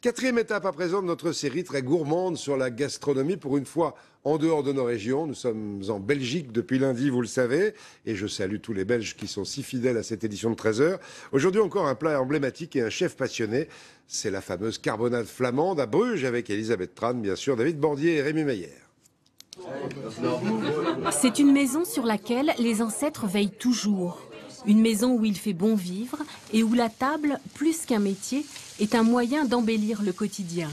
Quatrième étape à présent de notre série très gourmande sur la gastronomie, pour une fois en dehors de nos régions. Nous sommes en Belgique depuis lundi, vous le savez, et je salue tous les Belges qui sont si fidèles à cette édition de 13 heures. Aujourd'hui encore un plat emblématique et un chef passionné, c'est la fameuse carbonade flamande à Bruges avec Elisabeth Tran, bien sûr, David Bordier et Rémi Meyer. C'est une maison sur laquelle les ancêtres veillent toujours. Une maison où il fait bon vivre et où la table, plus qu'un métier, est un moyen d'embellir le quotidien.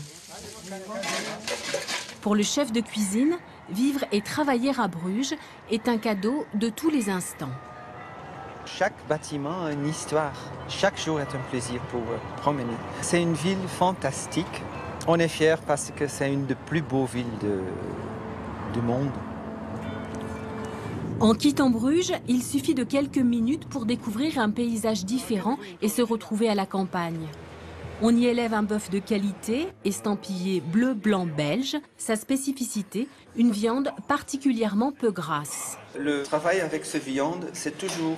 Pour le chef de cuisine, vivre et travailler à Bruges est un cadeau de tous les instants. Chaque bâtiment a une histoire. Chaque jour est un plaisir pour promener. C'est une ville fantastique. On est fiers parce que c'est une des plus beaux villes du monde. En quittant Bruges, il suffit de quelques minutes pour découvrir un paysage différent et se retrouver à la campagne. On y élève un bœuf de qualité, estampillé bleu-blanc belge. Sa spécificité, une viande particulièrement peu grasse. Le travail avec cette viande, c'est toujours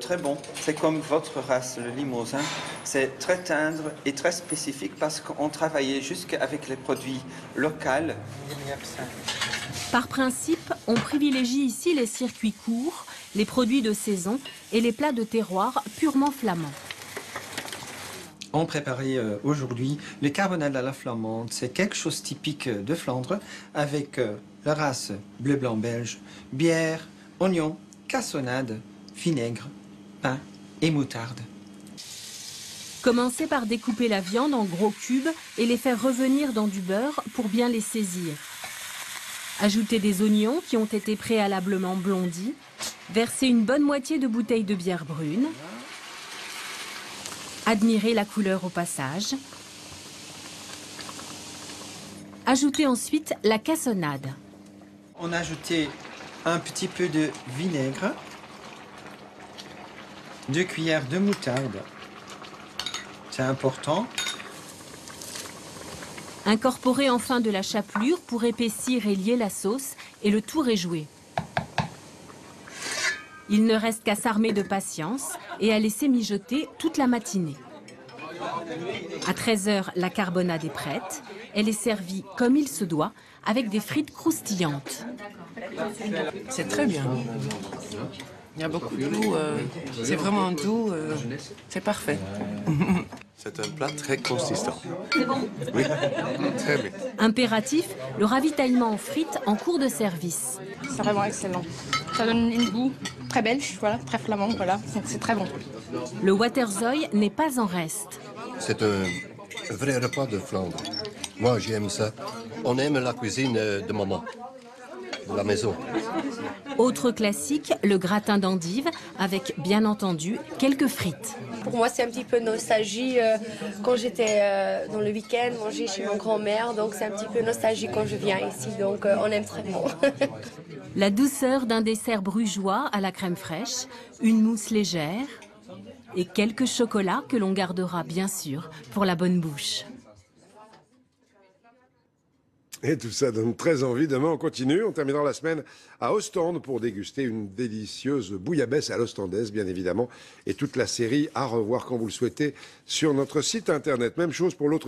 très bon. C'est comme votre race, le Limousin. C'est très tendre et très spécifique parce qu'on travaillait jusqu'avec les produits locaux. Par principe, on privilégie ici les circuits courts, les produits de saison et les plats de terroir purement flamands. On préparait aujourd'hui le carbonade à la flamande. C'est quelque chose de typique de Flandre avec la race bleu-blanc belge, bière, oignons, cassonade, vinaigre, pain et moutarde. Commencez par découper la viande en gros cubes et les faire revenir dans du beurre pour bien les saisir. Ajoutez des oignons qui ont été préalablement blondis. Versez une bonne moitié de bouteille de bière brune. Admirez la couleur au passage. Ajoutez ensuite la cassonade. On a ajouté un petit peu de vinaigre, 2 cuillères de moutarde. C'est important. Incorporez enfin de la chapelure pour épaissir et lier la sauce et le tour est joué. Il ne reste qu'à s'armer de patience et à laisser mijoter toute la matinée. À 13 h, la carbonade est prête. Elle est servie comme il se doit, avec des frites croustillantes. C'est très bien. Il y a beaucoup de goût, c'est vraiment doux, c'est parfait. C'est un plat très consistant. C'est bon? Oui, très bien. Impératif, le ravitaillement en frites en cours de service. C'est vraiment excellent. Ça donne un goût très belge, voilà, très flamand, voilà, donc c'est très bon. Le Waterzooi n'est pas en reste. C'est un vrai repas de Flandre. Moi, j'aime ça. On aime la cuisine de maman, de la maison. Autre classique, le gratin d'endive, avec bien entendu quelques frites. Pour moi, c'est un petit peu nostalgie quand j'étais dans le week-end, manger chez ma grand-mère. Donc, c'est un petit peu nostalgie quand je viens ici. Donc, on aime très bon. La douceur d'un dessert brugeois à la crème fraîche, une mousse légère et quelques chocolats que l'on gardera bien sûr pour la bonne bouche. Et tout ça donne très envie. Demain, on continue. On terminera la semaine à Ostende pour déguster une délicieuse bouillabaisse à l'ostendaise, bien évidemment. Et toute la série à revoir quand vous le souhaitez sur notre site internet. Même chose pour l'autre